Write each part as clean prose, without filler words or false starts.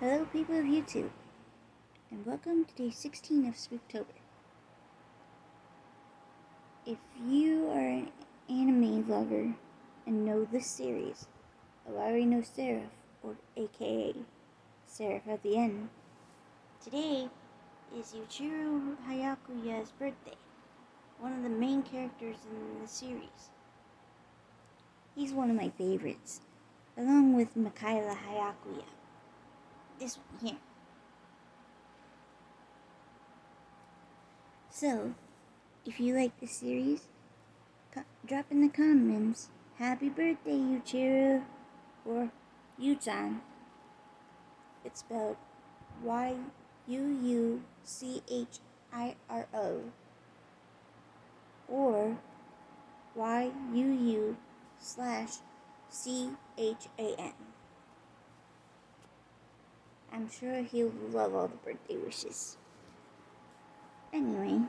Hello people of YouTube, and welcome to day 16 of Spooktober. If you are an anime lover and know this series, I already know Seraph, or aka Seraph at the end. Today is Yuichiro Hayakuya's birthday, one of the main characters in the series. He's one of my favorites, along with Mikaela Hayakuya. This one here. So, if you like this series, drop in the comments, Happy Birthday Yuichiro, or Yuӯ-CHAN. It's spelled YUUCHIRO, or YUU/CHAN. I'm sure he'll love all the birthday wishes. Anyway,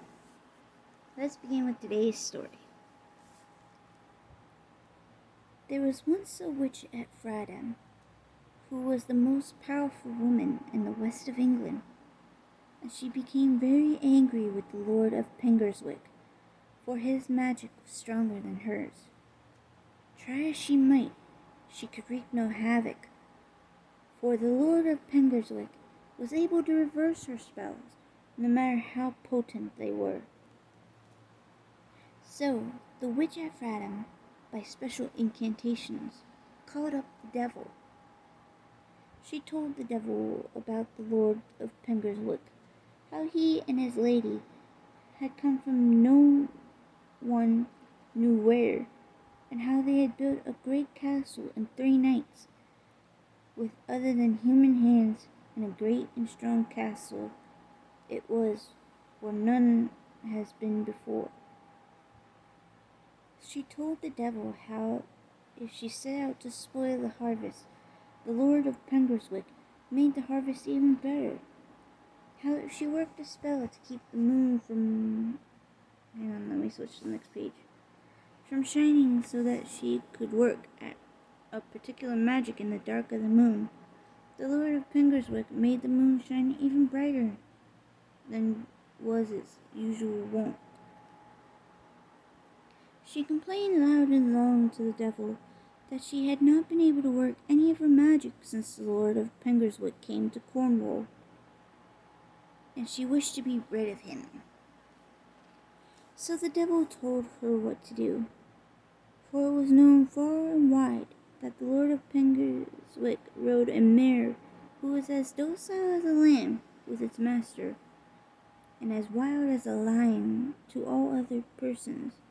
let's begin with today's story. There was once a witch at Fraddam, who was the most powerful woman in the west of England, and she became very angry with the Lord of Pengurswick, for his magic was stronger than hers. Try as she might, she could wreak no havoc, for the Lord of Pengurswick was able to reverse her spells, no matter how potent they were. So, the witch at Fraddam, by special incantations, called up the devil. She told the devil about the Lord of Pengurswick, how he and his lady had come from no one knew where, and how they had built a great castle in 3 nights, with other than human hands, and a great and strong castle it was, where none has been before. She told the devil how, if she set out to spoil the harvest, the Lord of Pengurswick made the harvest even better. How if she worked a spell to keep the moon from... let me switch to the next page. From shining, so that she could work at a particular magic in the dark of the moon, the Lord of Pengurswick made the moon shine even brighter than was its usual wont. She complained loud and long to the devil that she had not been able to work any of her magic since the Lord of Pengurswick came to Cornwall, and she wished to be rid of him. So the devil told her what to do, for it was known far and wide that the Lord of Pengurswick rode a mare who was as docile as a lamb with its master, and as wild as a lion to all other persons,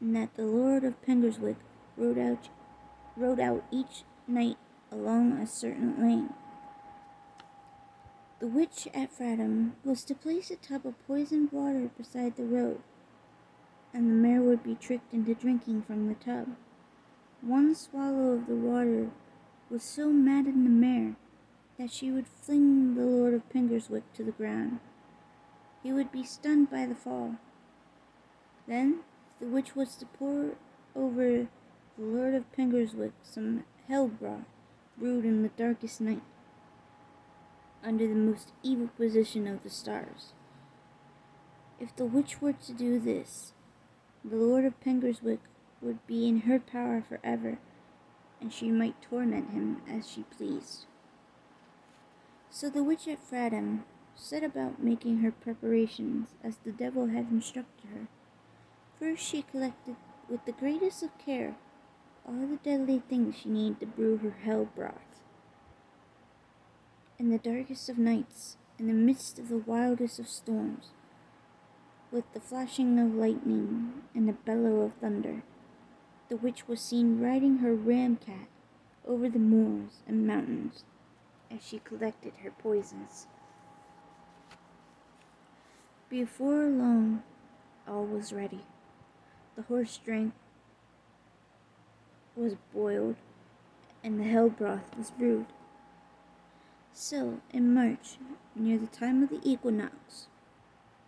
and that the Lord of Pengurswick rode out each night along a certain lane. The witch at Fraddam was to place a tub of poisoned water beside the road, and the mare would be tricked into drinking from the tub. One swallow of the water would so madden the mare that she would fling the Lord of Pengurswick to the ground. He would be stunned by the fall. Then the witch was to pour over the Lord of Pengurswick some hell broth brewed in the darkest night, under the most evil position of the stars. If the witch were to do this, the Lord of Pengurswick would be in her power forever, and she might torment him as she pleased. So the witch at Fraddam set about making her preparations as the devil had instructed her. First she collected with the greatest of care all the deadly things she needed to brew her hell broth. In the darkest of nights, in the midst of the wildest of storms, with the flashing of lightning and the bellow of thunder, the witch was seen riding her ram-cat over the moors and mountains as she collected her poisons. Before long, all was ready. The horse drink was boiled, and the hell broth was brewed. So, in March, near the time of the equinox,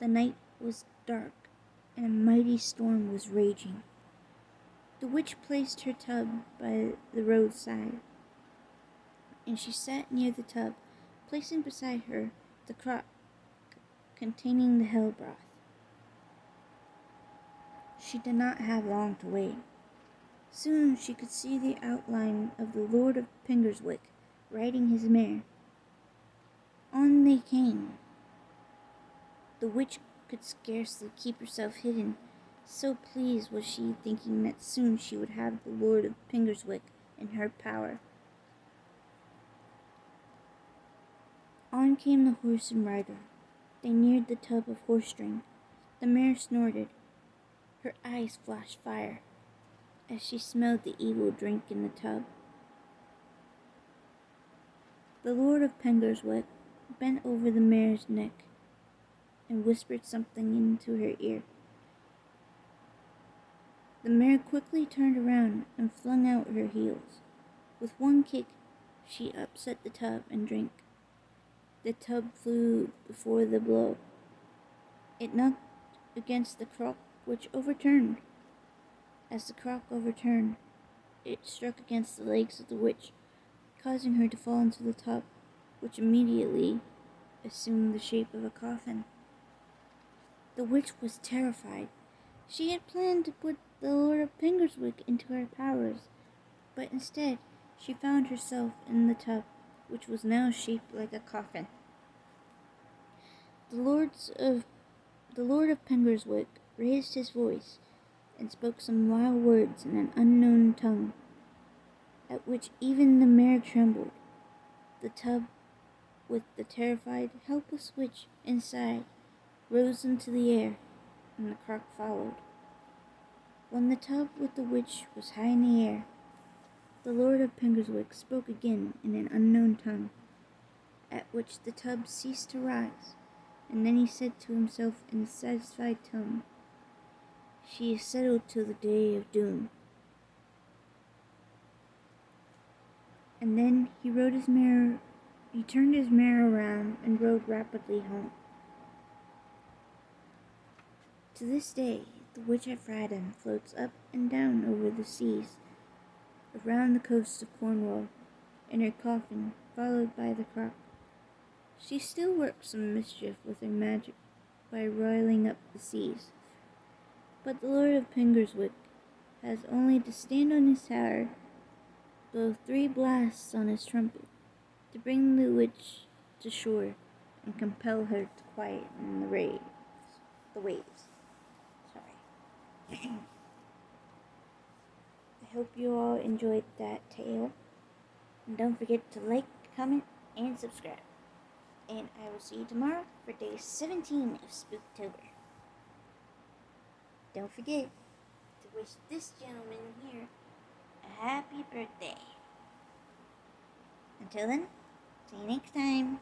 the night was dark, and a mighty storm was raging. The witch placed her tub by the roadside, and she sat near the tub placing beside her the crock containing the hell broth. She did not have long to wait. Soon she could see the outline of the Lord of Pingerswick riding his mare. On they came. The witch could scarcely keep herself hidden, so pleased was she, thinking that soon she would have the Lord of Pingerswick in her power. On came the horse and rider. They neared the tub of horse-string. The mare snorted. Her eyes flashed fire as she smelled the evil drink in the tub. The Lord of Pingerswick bent over the mare's neck and whispered something into her ear. The mare quickly turned around and flung out her heels. With one kick, she upset the tub and drank. The tub flew before the blow. It knocked against the crock, which overturned. As the crock overturned, it struck against the legs of the witch, causing her to fall into the tub, which immediately assumed the shape of a coffin. The witch was terrified. She had planned to put the Lord of Pingerswick into her powers, but instead she found herself in the tub, which was now shaped like a coffin. The Lord of Pingerswick raised his voice and spoke some wild words in an unknown tongue, at which even the mare trembled. The tub, with the terrified, helpless witch inside, rose into the air, and the crock followed. When the tub with the witch was high in the air, the Lord of Pingerswick spoke again in an unknown tongue, at which the tub ceased to rise, and then he said to himself in a satisfied tone, "She is settled till the day of doom." And then he turned his mare around and rode rapidly home. To this day, the witch at Fraddam floats up and down over the seas, around the coast of Cornwall, in her coffin, followed by the crock. She still works some mischief with her magic by roiling up the seas, but the Lord of Pingerswick has only to stand on his tower, blow 3 blasts on his trumpet, to bring the witch to shore and compel her to quieten the waves. Sorry. I hope you all enjoyed that tale. And don't forget to like, comment, and subscribe. And I will see you tomorrow for day 17 of Spooktober. Don't forget to wish this gentleman here a happy birthday. Until then, see you next time.